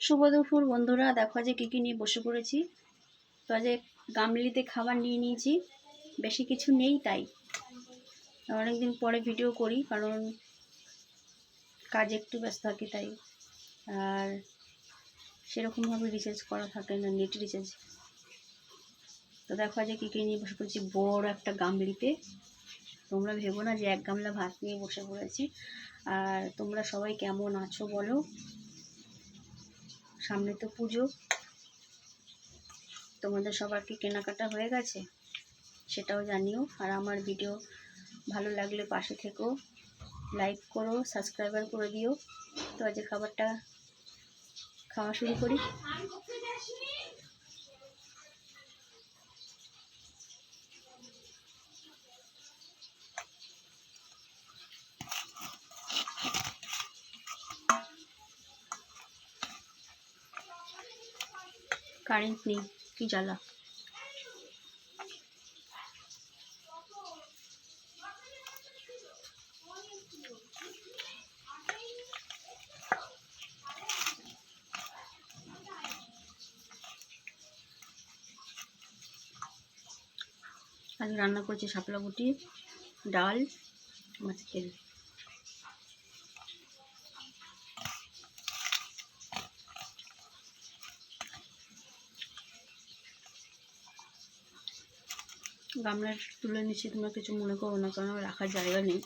শুভ দুপুর বন্ধুরা, দেখো যে কী কী নিয়ে বসে পড়েছি। তো আজ গামলিতে খাবার নিয়ে নিয়েছি, বেশি কিছু নেই তাই অনেকদিন পরে ভিডিও করি, কারণ কাজে একটু ব্যস্ত থাকি তাই। আর সেরকমভাবে রিচার্জ করা থাকে না, নেট রিচার্জ। তো দেখো আজ কী কী নিয়ে বসে পড়েছি বড় একটা গামলিতে। তোমরা ভেবো না যে এক গামলা ভাত নিয়ে বসে পড়েছি। আর তোমরা সবাই কেমন আছো বলো। সামনে তো পুজো, তোমাদের সবার কি কেনাকাটা হয়ে গেছে সেটাও জানিও। আর আমার ভিডিও ভালো লাগলে পাশে থেকো, লাইক করো, সাবস্ক্রাইবার করে দিও। তো আজ খাবারটা খাওয়া শুরু করি। কারেন্ট নেই, কি জ্বালা। আজ রান্না করছি শাপলা গুটি, ডাল, মাছের তেল। গামলা তুলে নিচ্ছি, তোমরা কিছু মনে করো না, কারণ রাখার জায়গা নেই।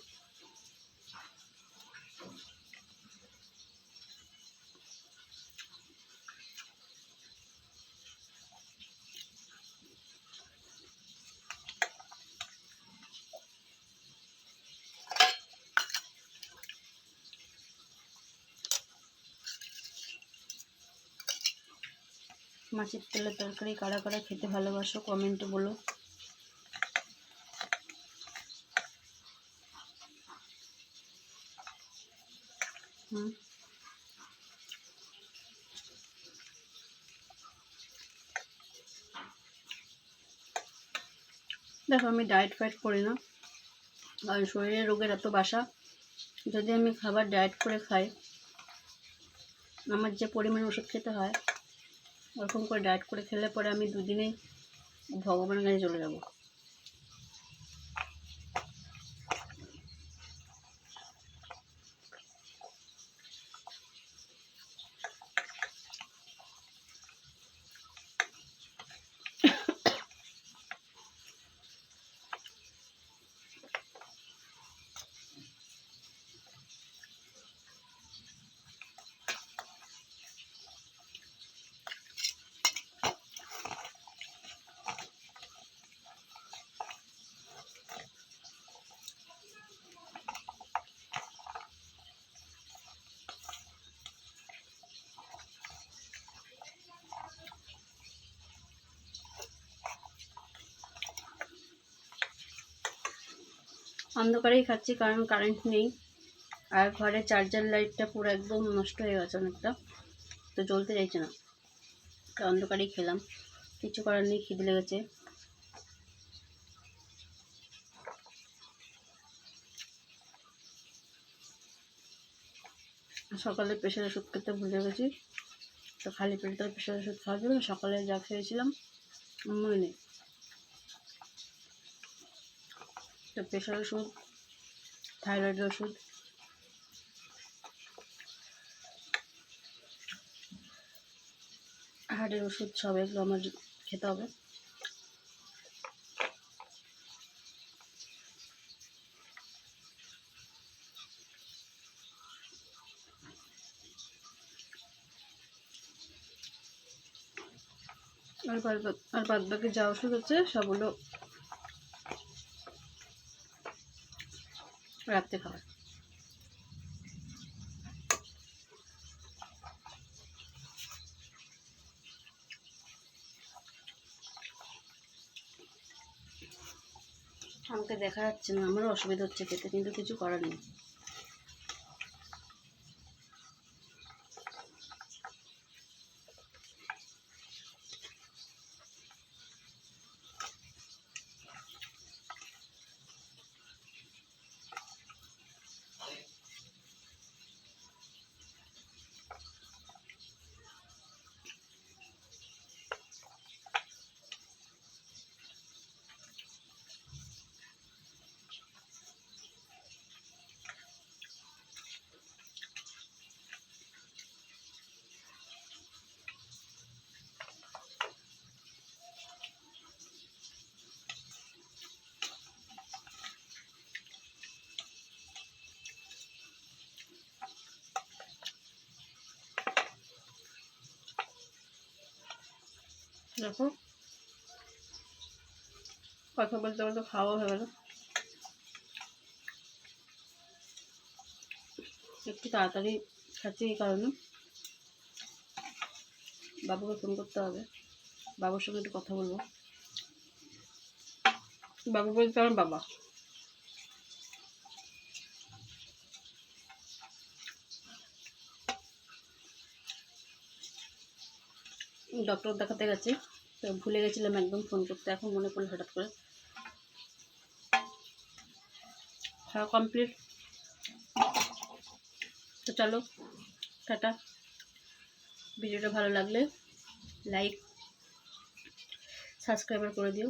মাছের তেলের তরকারি কারা কারা খেতে ভালোবাসো কমেন্টে বলো। দেখো আমি ডায়েট ফাইট করি না, আর শরীরে রোগের এত বাসা। যদি আমি খাবার ডায়েট করে খাই, আমার যে পরিমাণ ওষুধ খেতে হয়, ওরকম করে ডায়েট করে খেলে পরে আমি দুদিনেই ভগবানের কাছে চলে যাব। অন্ধকারেই খাচ্ছি, কারণ কারেন্ট নেই। আর ঘরে চার্জার লাইটটা পুরো একদম নষ্ট হয়ে গেছে অনেকটা, তো জ্বলতে চাইছে না। তো অন্ধকারেই খেলাম, কিছু করার নেই, খিদে লেগেছে। সকালে প্রেশার ওষুধ খেতে ভুলে গেছি, তো খালি পেটে প্রেশার ওষুধ খাওয়া যাবে না। সকালে যা খেয়েছিলাম মনে নেই। তো প্রেশার ওষুধ, থাইরয়েডের ওষুধ, হার্টের ওষুধ, সব এগুলো আমার খেতে হবে। আর বাদ বাকি যা ওষুধ হচ্ছে সবগুলো রাত্রে খাবার। আমাকে দেখা যাচ্ছে না, আমারও অসুবিধা হচ্ছে খেতে, কিন্তু কিছু করার নেই। দেখো কথা বলতে বলতে খাওয়া হয়ে গেল। একটু তাড়াতাড়ি খাচ্ছি এই কারণে বাবুকে ফোন করতে হবে, বাবুর সঙ্গে একটু কথা বলবো। বাবু বলতে আমার বাবা। ডক্টর দেখাতে গেছে, তো ভুলে গেছিলাম একদম ফোন করতে, এখন মনে পড়লো হঠাৎ করে। খাওয়া কমপ্লিট, তো চলো টাটা। ভিডিওটা ভালো লাগলে লাইক সাবস্ক্রাইব করে দিও।